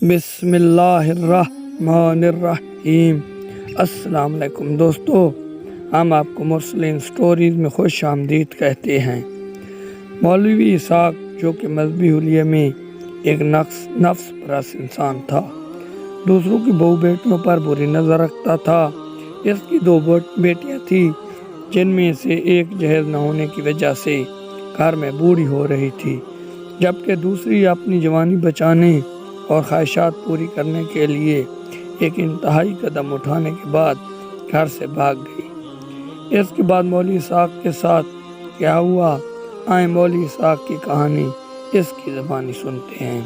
بسم اللہ الرحمن الرحیم۔ السلام علیکم دوستو، ہم آپ کو مرسلین سٹوریز میں خوش آمدید کہتے ہیں۔ مولوی اسحاق جو کہ مذہبی حلیے میں ایک نفس پرست انسان تھا، دوسروں کی بہو بیٹیوں پر بری نظر رکھتا تھا۔ اس کی 2 بیٹیاں تھیں، جن میں سے ایک جہیز نہ ہونے کی وجہ سے گھر میں بوڑھی ہو رہی تھی، جبکہ دوسری اپنی جوانی بچانے اور خواہشات پوری کرنے کے لیے ایک انتہائی قدم اٹھانے کے بعد گھر سے بھاگ گئی۔ اس کے بعد مولوی اسحاق کے ساتھ کیا ہوا، آئیں مولوی اسحاق کی کہانی اس کی زبانی سنتے ہیں۔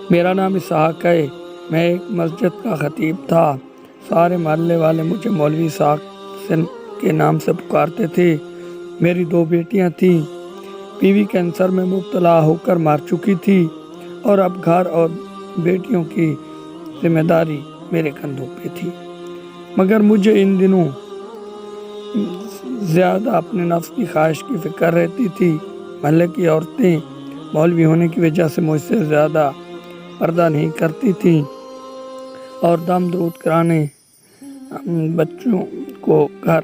میرا نام اسحاق ہے، میں ایک مسجد کا خطیب تھا۔ سارے محلے والے مجھے مولوی اسحاق کے نام سے پکارتے تھے۔ میری 2 بیٹیاں تھیں، بیوی کینسر میں مبتلا ہو کر مر چکی تھی، اور اب گھر اور بیٹیوں کی ذمہ داری میرے کندھوں پہ تھی۔ مگر مجھے ان دنوں زیادہ اپنے نفس کی خواہش کی فکر رہتی تھی۔ محلے کی عورتیں مولوی ہونے کی وجہ سے مجھ سے زیادہ پردہ نہیں کرتی تھیں، اور دم درود کرانے بچوں کو گھر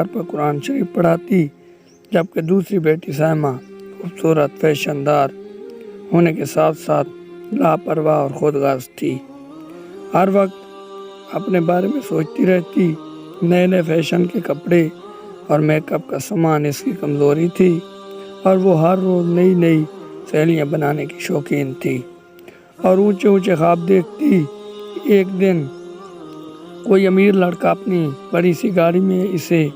پر قرآن شریف پڑھاتی، جبکہ دوسری بیٹی سائمہ خوبصورت فیشن دار ہونے کے ساتھ ساتھ لاپرواہ اور خود غرض تھی۔ ہر وقت اپنے بارے میں سوچتی رہتی۔ نئے فیشن کے کپڑے اور میک اپ کا سامان اس کی کمزوری تھی، اور وہ ہر روز نئی سہیلیاں بنانے کی شوقین تھی، اور اونچے خواب دیکھتی۔ ایک دن کوئی امیر لڑکا اپنی بڑی سی گاڑی میں اسے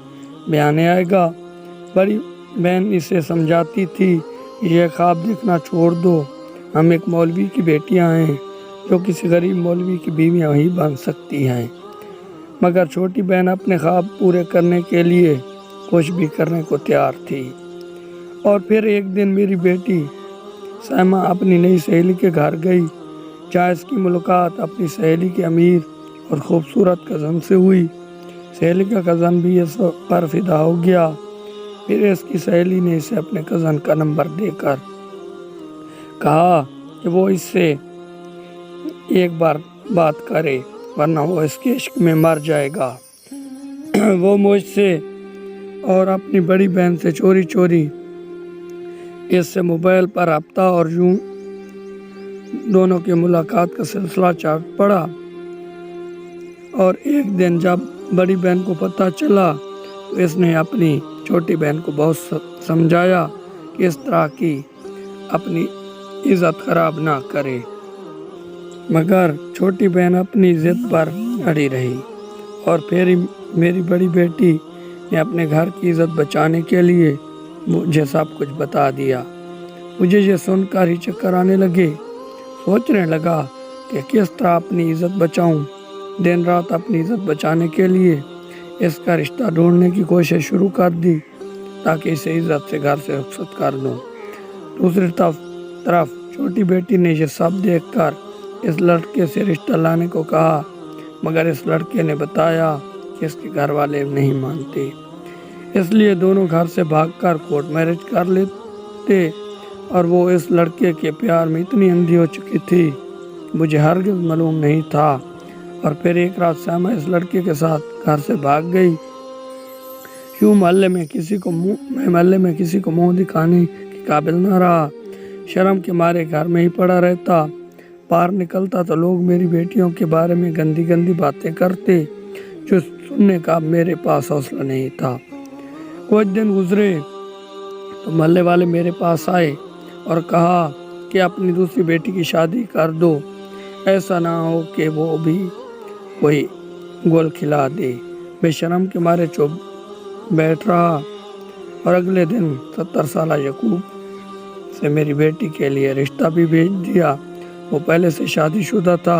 بیانے آئے گا۔ بڑی بہن اسے سمجھاتی تھی، یہ خواب دیکھنا چھوڑ دو، ہم ایک مولوی کی بیٹیاں ہیں جو کسی غریب مولوی کی بیویاں ہی بن سکتی ہیں۔ مگر چھوٹی بہن اپنے خواب پورے کرنے کے لیے کچھ بھی کرنے کو تیار تھی۔ اور پھر ایک دن میری بیٹی سائمہ اپنی نئی سہیلی کے گھر گئی، جہاں اس کی ملاقات اپنی سہیلی کے امیر اور خوبصورت کزن سے ہوئی۔ سہیلی کا کزن بھی اس پر فدا ہو گیا۔ پھر اس کی سہیلی نے اسے اپنے کزن کا نمبر دے کر کہا کہ وہ اس سے ایک بار بات کرے، ورنہ وہ اس کے عشق میں مر جائے گا۔ وہ مجھ سے اور اپنی بڑی بہن سے چوری اس سے موبائل پر رابطہ، اور یوں دونوں کی ملاقات کا سلسلہ چل پڑا۔ اور ایک دن جب بڑی بہن کو پتہ چلا تو اس نے اپنی چھوٹی بہن کو بہت سمجھایا کہ اس طرح کی اپنی عزت خراب نہ کرے، مگر چھوٹی بہن اپنی ضد پر اڑی رہی۔ اور پھر میری بڑی بیٹی نے اپنے گھر کی عزت بچانے کے لیے مجھے سب کچھ بتا دیا۔ مجھے یہ سن کر ہی چکر آنے لگے۔ سوچنے لگا کہ کس طرح اپنی عزت بچاؤں۔ دن رات اپنی عزت بچانے کے لیے اس کا رشتہ ڈھونڈنے کی کوشش شروع کر دی، تاکہ اسے عزت سے گھر سے رخصت کر دوں۔ دوسری طرف چھوٹی بیٹی نے یہ سب دیکھ کر اس لڑکے سے رشتہ لانے کو کہا، مگر اس لڑکے نے بتایا کہ اس کے گھر والے نہیں مانتے۔ اس لیے دونوں گھر سے بھاگ کر کورٹ میرج کر لیتے، اور وہ اس لڑکے کے پیار میں اتنی اندھی ہو چکی تھی، مجھے ہرگز معلوم نہیں تھا۔ اور پھر ایک رات سائمہ اس لڑکے کے ساتھ گھر سے بھاگ گئی۔ یوں محلے میں کسی کو منہ دکھانے کے قابل نہ رہا۔ شرم کے مارے گھر میں ہی پڑا رہتا۔ باہر نکلتا تو لوگ میری بیٹیوں کے بارے میں گندی باتیں کرتے، جو سننے کا میرے پاس حوصلہ نہیں تھا۔ کچھ دن گزرے تو محلے والے میرے پاس آئے اور کہا کہ اپنی دوسری بیٹی کی شادی کر دو، ایسا نہ ہو کہ وہ بھی کوئی گل کھلا دے۔ بے شرم کے مارے چپ بیٹھ رہا، اور اگلے دن 70 سالہ یعقوب سے میری بیٹی کے لیے رشتہ بھی بھیج دیا۔ وہ پہلے سے شادی شدہ تھا۔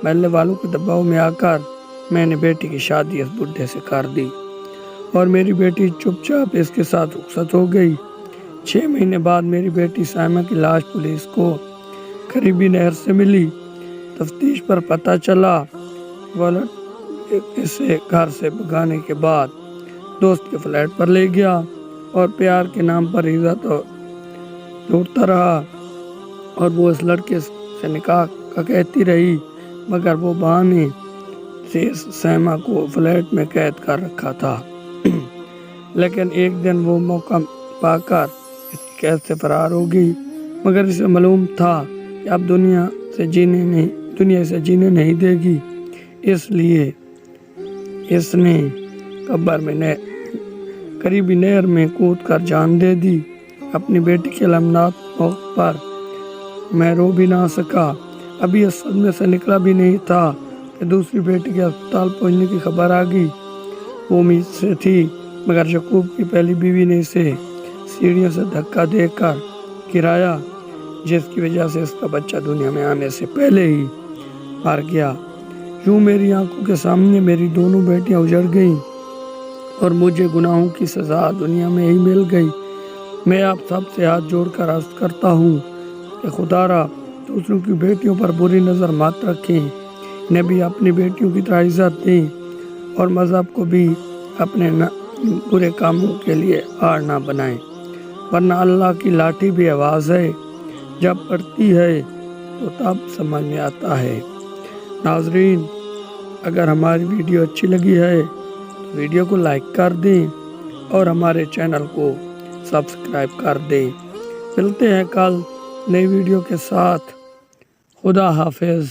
محلے والوں کے دباؤ میں آ کر میں نے بیٹی کی شادی اس بڈھے سے کر دی، اور میری بیٹی چپ چاپ اس کے ساتھ رخصت ہو گئی۔ 6 مہینے بعد میری بیٹی سائمہ کی لاش پولیس کو قریبی نہر سے ملی۔ تفتیش پر پتہ چلا وہ اسے گھر سے بھگانے کے بعد دوست کے فلیٹ پر لے گیا، اور پیار کے نام پر عزت لوٹتا رہا۔ اور وہ اس لڑکے سے نکاح کا کہتی رہی، مگر وہ بہانے سے اس سیما کو فلیٹ میں قید کر رکھا تھا۔ لیکن ایک دن وہ موقع پا کر اس قید سے فرار ہو گئی، مگر اسے معلوم تھا کہ اب دنیا اسے جینے نہیں دے گی، اس لیے اس نے قبر میں قریبی نہر میں کود کر جان دے دی۔ اپنی بیٹی کے المناک موت پر میں رو بھی نہ سکا، ابھی اس صدمے سے نکلا بھی نہیں تھا کہ دوسری بیٹی کے ہسپتال پہنچنے کی خبر آ گئی۔ وہ امید سے تھی، مگر یعقوب کی پہلی بیوی نے اسے سیڑھیوں سے دھکا دے کر گرایا، جس کی وجہ سے اس کا بچہ دنیا میں آنے سے پہلے ہی مر گیا۔ یوں میری آنکھوں کے سامنے میری دونوں بیٹیاں اجڑ گئیں اور مجھے گناہوں کی سزا دنیا میں ہی مل گئی۔ میں آپ سب سے ہاتھ جوڑ کر عرض کرتا ہوں کہ خدا را دوسروں کی بیٹیوں پر بری نظر مت رکھیں، انہیں بھی اپنی بیٹیوں کی طرح عزت دیں، اور مذہب کو بھی اپنے برے کاموں کے لیے آڑ نہ بنائیں، ورنہ اللہ کی لاٹھی بھی آواز ہے، جب پڑتی ہے تو تب سمجھ میں آتا ہے۔ ناظرین، اگر ہماری ویڈیو اچھی لگی ہے تو ویڈیو کو لائک کر دیں اور ہمارے چینل کو سبسکرائب کر دیں۔ ملتے ہیں کل نئی ویڈیو کے ساتھ۔ خدا حافظ۔